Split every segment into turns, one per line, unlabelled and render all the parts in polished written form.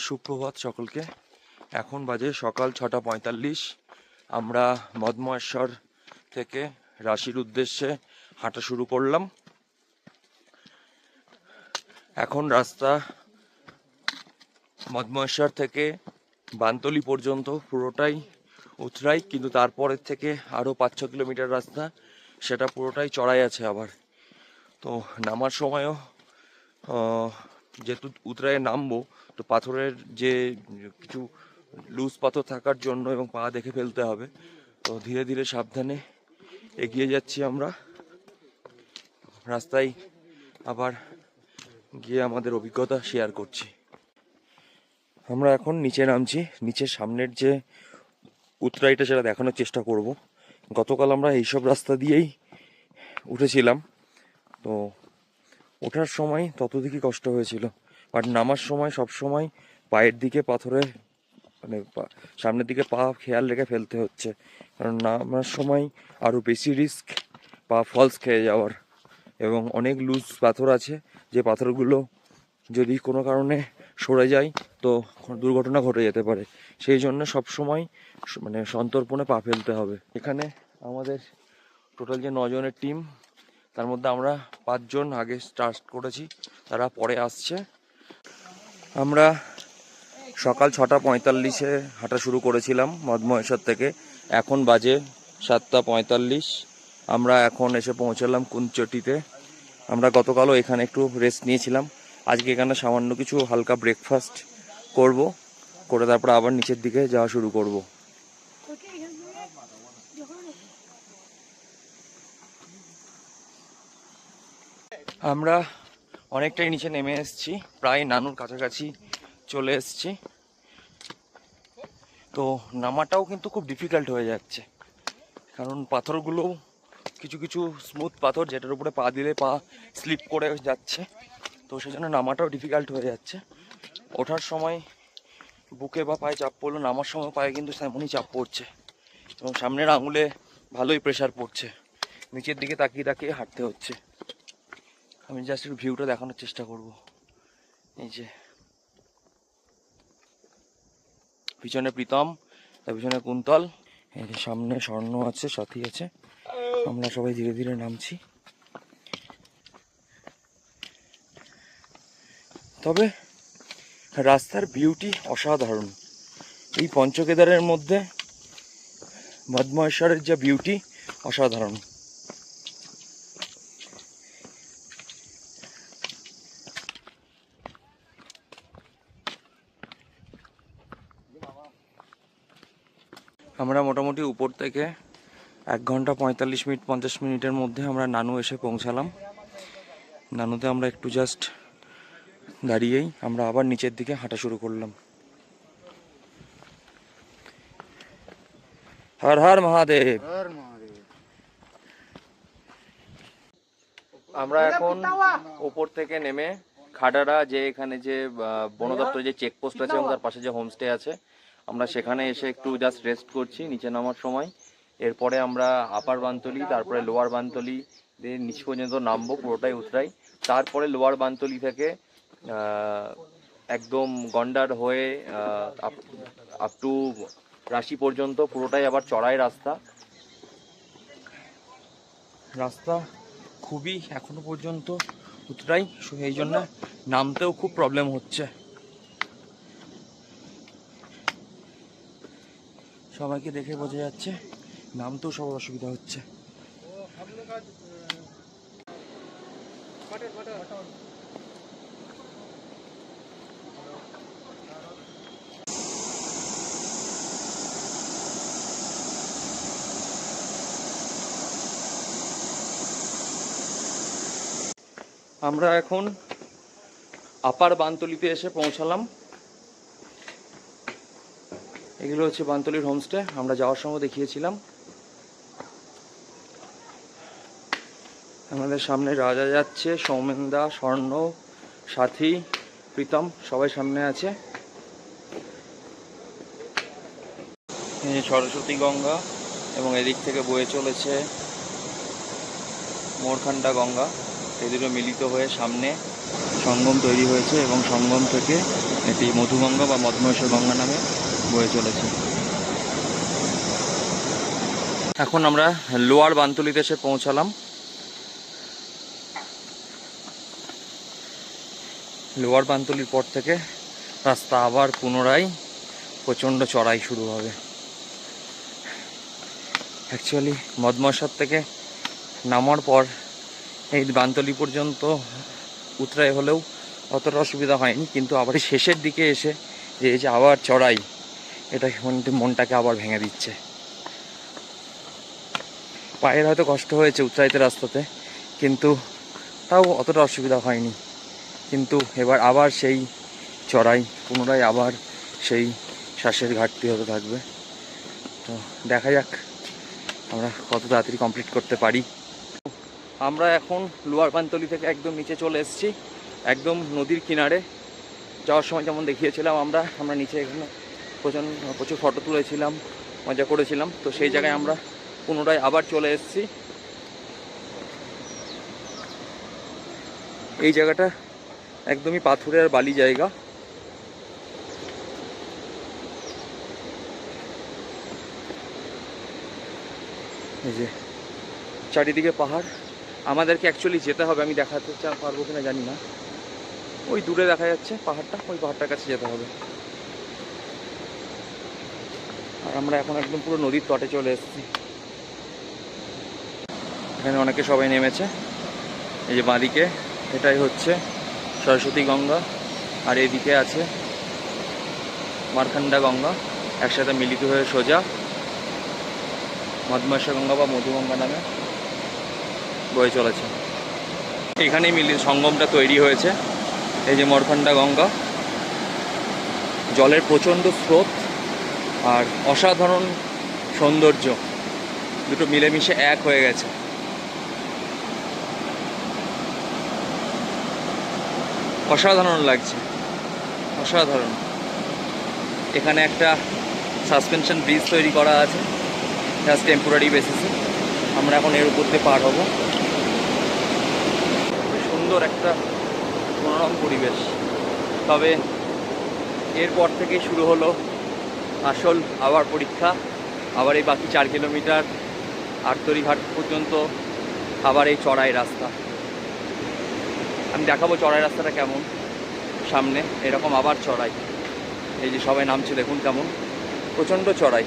সুপ্রভাত সকলকে। এখন বাজে সকাল 6:45। আমরা মদমহেশ্বর থেকে রাশির উদ্দেশ্যে হাঁটা শুরু করলাম। এখন রাস্তা মদমহেশ্বর থেকে বানতলি পর্যন্ত পুরোটাই উতরাই, কিন্তু তারপরের থেকে আরও 5-6 কিলোমিটার রাস্তা সেটা পুরোটাই চড়াই আছে আবার। তো নামার সময়ও যেহেতু উতরাইয়ে নামবো, তো পাথরের যে কিছু লুজ পাথর থাকার জন্য এবং পা দেখে ফেলতে হবে, তো ধীরে ধীরে সাবধানে এগিয়ে যাচ্ছি আমরা। রাস্তায় আবার গিয়ে আমাদের অভিজ্ঞতা শেয়ার করছি। আমরা এখন নিচে নামছি। নিচের সামনের যে উতরাইটা সেটা দেখানোর চেষ্টা করব। গতকাল আমরা এইসব রাস্তা দিয়েই উঠেছিলাম, তো ওঠার সময় ততদিকই কষ্ট হয়েছিল, বাট নামার সময় সব সময় পায়ের দিকে পাথরে মানে সামনের দিকে পা খেয়াল রেখে ফেলতে হচ্ছে, কারণ নামার সময় আরও বেশি রিস্ক পা ফলস খেয়ে যাওয়ার। এবং অনেক লুজ পাথর আছে, যে পাথরগুলো যদি কোনো কারণে সরে যায় তো দুর্ঘটনা ঘটে যেতে পারে। সেই জন্য সবসময় মানে সন্তর্পণে পা ফেলতে হবে। এখানে আমাদের টোটাল যে 9 জনের টিম, তার মধ্যে আমরা 5 জন আগে স্টার্ট করেছি, তারা পরে আসছে। আমরা সকাল 6:45-এ হাঁটা শুরু করেছিলাম মদমহেশ্বর থেকে। এখন বাজে 7:45। আমরা এখন এসে পৌঁছালাম কুঞ্চটিতে। আমরা গতকালও এখানে একটু রেস্ট নিয়েছিলাম। আজকে এখানে সামান্য কিছু হালকা ব্রেকফাস্ট করে তারপর আবার নিচের দিকে যাওয়া শুরু করব। আমরা অনেকটাই নিচে নেমে এসেছি, প্রায় নানুর কাছাকাছি চলে এসেছি। তো নামাটাও কিন্তু খুব ডিফিকাল্ট হয়ে যাচ্ছে, কারণ পাথরগুলো কিছু কিছু স্মুথ পাথর, যেটার উপরে পা দিলে পা স্লিপ করে যাচ্ছে, তো সেজন্য নামাটাও ডিফিকাল্ট হয়ে যাচ্ছে। ওঠার সময় বুকে বা পায়ে চাপ পড়লো, নামার সময় পায়ে কিন্তু তেমনই চাপ পড়ছে এবং সামনের আঙুলে ভালোই প্রেশার পড়ছে। নিচের দিকে তাকিয়ে তাকিয়ে হাঁটতে হচ্ছে। আমি জাস্ট একটু ভিউটা দেখানোর চেষ্টা করব। এই যে পিছনে প্রীতম, তার পিছনে কুন্তল, এই যে সামনে স্বর্ণ আছে, সাথী আছে। আমরা সবাই ধীরে ধীরে নামছি। তবে রাস্তার বিউটি অসাধারণ। এই পঞ্চকেদারের মধ্যে মদমহেশ্বরের যে বিউটি অসাধারণ। আমরা মোটামুটি উপর থেকে 1 ঘন্টা 45 মিনিট 50 মিনিটের মধ্যে আমরা নানু এসে পৌঁছালাম। নানুতে আমরা একটু জাস্ট দাঁড়িয়েই আমরা আবার নিচের দিকে হাঁটা শুরু করলাম। হর হর মহাদেব। আমরা এখন উপর থেকে নেমে খাডারা, যে এখানে যে বন দপ্তরের যে চেকপোস্ট আছে এবং তার পাশে যে হোমস্টে আছে, আমরা সেখানে এসে একটু জাস্ট রেস্ট করছি নিচে নামার সময়। এরপরে আমরা আপার বানতলি, তারপরে লোয়ার বানতলি দিয়ে নিচ পর্যন্ত নামবো, পুরোটাই উতরাই। তারপরে লোয়ার বানতলি থেকে একদম গন্ডার হয়ে আপ টু রাশি পর্যন্ত পুরোটাই আবার চড়াই রাস্তা। রাস্তা খুবই এখনো পর্যন্ত উতরাই, এই জন্য নামতেও খুব প্রবলেম হচ্ছে। সবাইকে দেখে বোঝা যাচ্ছে নামতেও সবার অসুবিধা হচ্ছে। আমরা এখন আপার বানতলিতে এসে পৌঁছালাম। এগুলো হচ্ছে বানতলির হোমস্টে, আমরা যাওয়ার সময় দেখিয়েছিলাম। আমাদের সামনে রাজা যাচ্ছে, সৌমেনদা, স্বর্ণ, সাথী, প্রীতম সবাই সামনে আছে। এই সরস্বতী গঙ্গা এবং এদিক থেকে বয়ে চলেছে মোরখান্ডা গঙ্গা, এই দুটো মিলিত হয়ে সামনে সঙ্গম তৈরি হয়েছে এবং সঙ্গম থেকে এটি মধুগঙ্গা বা মধুমহেশ্বর গঙ্গা নামে বয়ে চলেছে। এখন আমরা লোয়ার বানতলিতে এসে পৌঁছালাম। লোয়ার বানতলির পর থেকে রাস্তা আবার পুনরায় প্রচণ্ড চড়াই শুরু হবে। অ্যাকচুয়ালি মধুমহেশ্বর থেকে নামার পর এই বানতলি পর্যন্ত উতরাই হলেও অতটা অসুবিধা হয়নি, কিন্তু আবার শেষের দিকে এসে এই যে আবার চড়াই, এটা মনটাকে আবার ভেঙে দিচ্ছে। পায়ের হয়তো কষ্ট হয়েছে উতরাইতে রাস্তাতে, কিন্তু তাও অতটা অসুবিধা হয়নি। কিন্তু এবার আবার সেই চড়াই, পুনরায় আবার সেই শ্বাসের ঘাটতি হতে থাকবে। তো দেখা যাক আমরা কত তাড়াতাড়ি কমপ্লিট করতে পারি। আমরা এখন লোয়ার বানতলি থেকে একদম নিচে চলে এসেছি, একদম নদীর কিনারে। যাওয়ার সময় যেমন দেখিয়েছিলাম আমরা নিচে এখানে প্রচুর ফটো তুলেছিলাম, মজা করেছিলাম। তো সেই জায়গায় আমরা পুনরায় আবার চলে এসেছি। এই জায়গাটা একদমই পাথুরে আর বালি জায়গা। এই যে চারিদিকে পাহাড়। আমাদেরকে অ্যাকচুয়ালি যেতে হবে, আমি দেখাতে পারবো কিনা জানি না। ওই দূরে দেখা যাচ্ছে পাহাড়টা, ওই পাহাড়টার কাছে যেতে হবে। আর আমরা এখন একদম পুরো নদীর তটে চলে এসেছি। এখানে অনেকে সবাই নেমেছে। এই যে বাঁদিকে এটাই হচ্ছে সরস্বতী গঙ্গা, আর এদিকে আছে মারখান্ডা গঙ্গা, একসাথে মিলিত হয়ে সোজা মধুমহেশ্বর গঙ্গা বা মধুগঙ্গা নামে বয়ে চলেছে। এখানেই সঙ্গমটা তৈরি হয়েছে। এই যে মারখান্ডা গঙ্গা, জলের প্রচণ্ড স্রোত আর অসাধারণ সৌন্দর্য, দুটো মিলেমিশে এক হয়ে গেছে। অসাধারণ লাগছে, অসাধারণ। এখানে একটা সাসপেনশন ব্রিজ তৈরি করা আছে জাস্ট টেম্পোরারি বেসিসে। আমরা এখন এর উপর দিয়ে পার হব। সুন্দর একটা মনোরম পরিবেশ। তবে এরপর থেকেই শুরু হলো আসল আবার পরীক্ষা। আবার এই বাকি 4 কিলোমিটার আটতরিঘাট পর্যন্ত আবার এই চড়াই রাস্তা। আমি দেখাবো চড়াই রাস্তাটা কেমন। সামনে এরকম আবার চড়াই, এই যে সবাই নামছে দেখুন কেমন প্রচণ্ড চড়াই।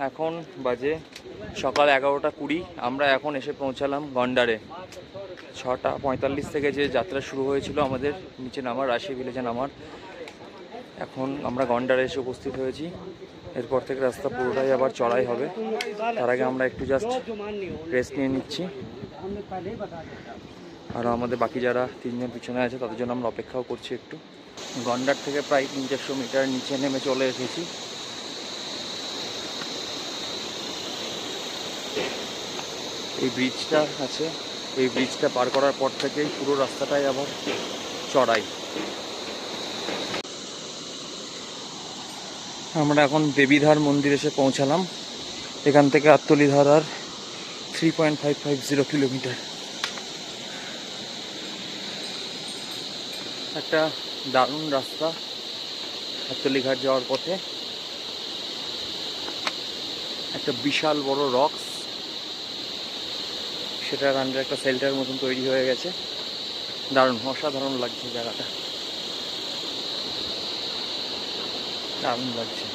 এখন বাজে সকাল 11:20। আমরা এখন এসে পৌঁছালাম গন্ডারে। 6:45 থেকে যে যাত্রা শুরু হয়েছিল আমাদের নিচে নামার, রাশি ভিলেজে নামার, এখন আমরা গন্ডারে এসে উপস্থিত হয়েছি। এরপর থেকে রাস্তা পুরোটাই আবার চড়াই হবে। তার আগে আমরা একটু জাস্ট রেস্ট নিয়ে নিচ্ছি। আর আমাদের বাকি যারা 3 জন পিছনে আছে তাদের জন্য আমরা অপেক্ষাও করছি একটু। গন্ডার থেকে প্রায় 300-400 মিটার নিচে নেমে চলে এসেছি। এই ব্রিজটা আছে, এই ব্রিজটা পার করার পর থেকেই পুরো রাস্তাটাই আবার চড়াই। আমরা এখন দেবীধার মন্দির এসে পৌঁছালাম। এখান থেকে আত্তলিধার আর 3.550 কিলোমিটার। একটা দারুণ রাস্তা আত্তলিঘাট যাওয়ার পথে। একটা বিশাল বড় রক্স, সেটার আন্ডারে একটা শেল্টার মতন তৈরি হয়ে গেছে। দারুণ, অসাধারণ লাগছে জায়গাটা, দারুণ লাগছে।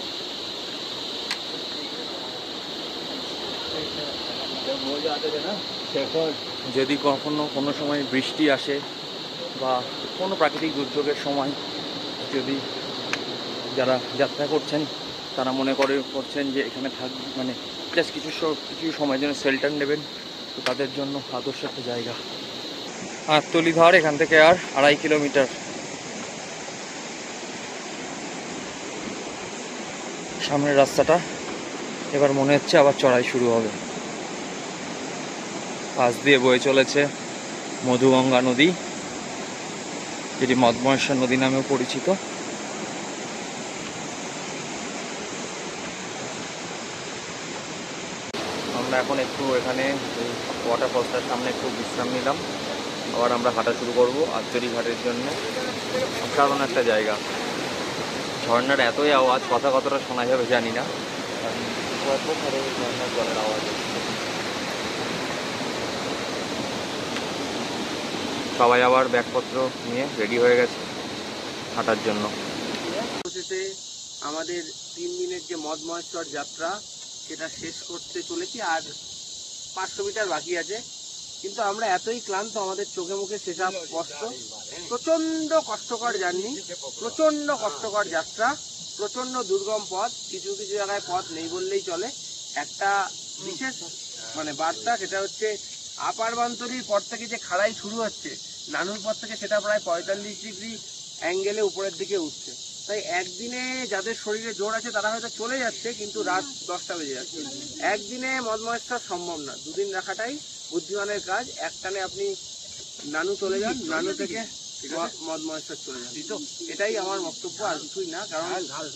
যদি কখনো কোনো সময় বৃষ্টি আসে বা কোনো প্রাকৃতিক দুর্যোগের সময় যদি যারা যাত্রা করছেন তারা মনে করছেন যে এখানে মানে জাস্ট কিছু সময়ের জন্য শেল্টার নেবেন, তো তাদের জন্য আদর্শ একটা জায়গা। আত্তলিধার এখান থেকে আর 2.5 কিলোমিটার। সামনের রাস্তাটা এবার মনে হচ্ছে আবার চড়াই শুরু হবে। পাশ দিয়ে বয়ে চলেছে মধুগঙ্গা নদী, যেটি মধুমহেশ্বর নদী নামেও পরিচিত। এখন একটু এখানে ওয়াটার ফলসটার সামনে একটু বিশ্রাম নিলাম। আবার আমরা হাঁটা শুরু করব আর্চরি ঘাটের জন্য। অসাধারণ একটা জায়গা, ঝর্ণার এতই আওয়াজ, কথা কতটা শোনা যাবে জানি না, ঝর্ণার জলের আওয়াজ। সবাই আবার ব্যাগপত্র নিয়ে রেডি হয়ে গেছে হাঁটার জন্য।
অবশেষে আমাদের 3 দিনের যে মদ মহেশ্বর যাত্রা সেটা শেষ করতে চলেছি, আর 500 মিটার বাকি আছে। কিন্তু আমরা এতই ক্লান্ত, আমাদের চোখে মুখে সেটা স্পষ্ট। প্রচন্ড কষ্টকর জার্নি, প্রচন্ড কষ্টকর যাত্রা, প্রচন্ড দুর্গম পথ, কিছু কিছু জায়গায় পথ নেই বললেই চলে। একটা বিশেষ বার্তা, সেটা হচ্ছে আপার বান্তরির পর থেকে যে খাড়াই শুরু হচ্ছে নানুর পর থেকে, সেটা প্রায় 45 ডিগ্রি অ্যাঙ্গেলে উপরের দিকে উঠছে। তাই একদিনে যাদের শরীরে জোর আছে তারা হয়তো চলে যাচ্ছে, কিন্তু রাত 10টা বেজে যাচ্ছে। একদিনে মদ মহেশ্বর সম্ভব না, 2 দিন রাখাটাই বুদ্ধিমানের কাজ। একটানে আপনি নানু চলে যান, নানু থেকে মদ মহেশ্বর চলে যান, এটাই আমার বক্তব্য, আর কিছুই না, কারণ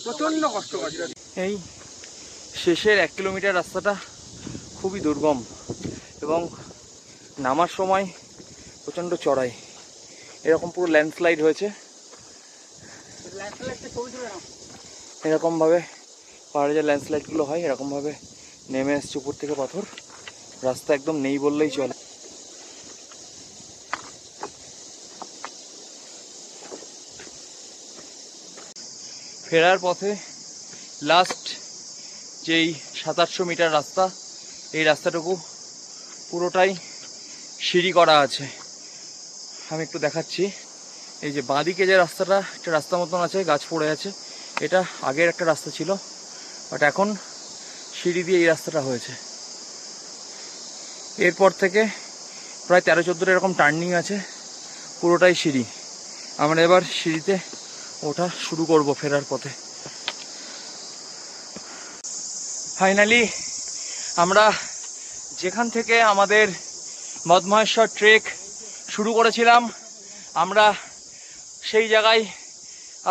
প্রচন্ড কষ্টকর।
এই শেষের 1 কিলোমিটার রাস্তাটা খুবই দুর্গম এবং নামার সময় প্রচণ্ড চড়াই, এরকম পুরো ল্যান্ডস্লাইড হয়েছে। এরকমভাবে পাহাড়ে যে ল্যান্ডস্লাইডগুলো হয় এরকমভাবে নেমে এসছে উপর থেকে পাথর, রাস্তা একদম নেই বললেই চলে। ফেরার পথে লাস্ট যেই 700-800 মিটার রাস্তা, এই রাস্তাটুকু পুরোটাই সিঁড়ি করা আছে। আমি একটু দেখাচ্ছি, এই যে বাঁদিকে যে রাস্তাটা, একটা রাস্তা মতন আছে, গাছ পড়ে আছে, এটা আগের একটা রাস্তা ছিল, বাট এখন সিঁড়ি দিয়ে এই রাস্তাটা হয়েছে। এরপর থেকে প্রায় 13-14 এরকম টার্নিং আছে, পুরোটাই সিঁড়ি। আমরা এবার সিঁড়িতে ওঠা শুরু করব ফেরার পথে। ফাইনালি আমরা যেখান থেকে আমাদের মদ মহেশ্বর ট্রেক শুরু করেছিলাম, আমরা সেই জায়গায়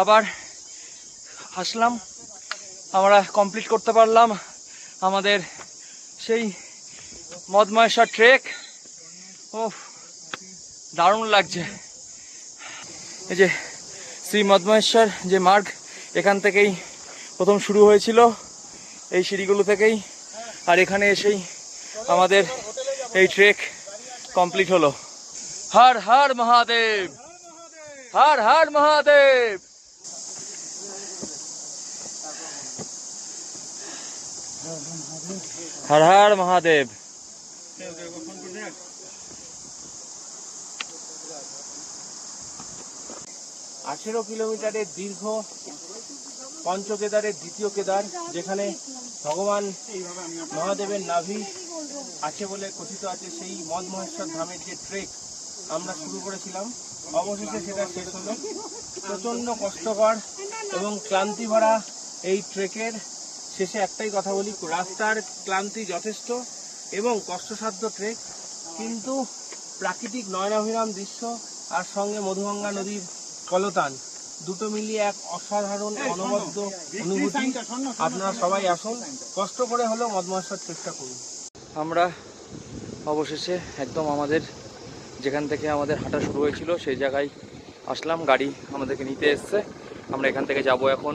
আবার আসলাম। আমরা কমপ্লিট করতে পারলাম আমাদের সেই মদ মহেশ্বর ট্রেক। ও দারুণ লাগছে। এই যে শ্রী মদ মহেশ্বর যে মার্গ, এখান থেকেই প্রথম শুরু হয়েছিল, এই সিঁড়িগুলো থেকেই, আর এখানে এসেই আমাদের এই ট্রেক কমপ্লিট হলো। হর হর মহাদেব, হর হর মহাদেব। হর হর মহাদেব।
18 কিলোমিটারের দীর্ঘ পঞ্চকেদারের দ্বিতীয় কেদার, যেখানে ভগবান মহাদেবের নাভি আছে বলে কথিত আছে, সেই মদ মহেশ্বর ধামের যে ট্রেক আমরা শুরু করেছিলাম, অবশেষে সেটা শেষ হলো। প্রচণ্ড কষ্টকর এবং ক্লান্তি ভরা এই ট্রেকের শেষে একটাই কথা বলি, রাস্তার ক্লান্তি যথেষ্ট এবং কষ্টসাধ্য ট্রেক, কিন্তু প্রাকৃতিক নয়নাভিরাম দৃশ্য আর সঙ্গে মধুগঙ্গা নদীর কলতান, দুটো মিলিয়ে এক অসাধারণ অনবদ্য অনুভূতি। আপনারা সবাই আসুন, কষ্ট করে হলেও মদ মহেশ্বর ট্রেকটা করুন।
আমরা অবশেষে একদম আমাদের যেখান থেকে আমাদের হাঁটা শুরু হয়েছিল সেই জায়গায় আসলাম। গাড়ি আমাদেরকে নিতে এসছে। আমরা এখান থেকে যাব এখন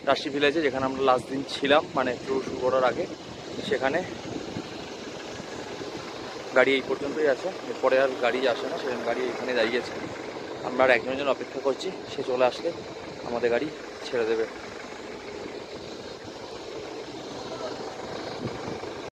রাশি ভিলেজে, যেখানে আমরা লাস্ট দিন ছিলাম, মানে ট্যুর শুরু করার আগে। সেখানে গাড়ি এই পর্যন্তই আছে, এরপরে আর গাড়ি আসে না, সেখানে গাড়ি এখানে দাঁড়িয়েছে। আমরা আর একজনের জন্য অপেক্ষা করছি, সে চলে আসলে আমাদের গাড়ি ছেড়ে দেবে।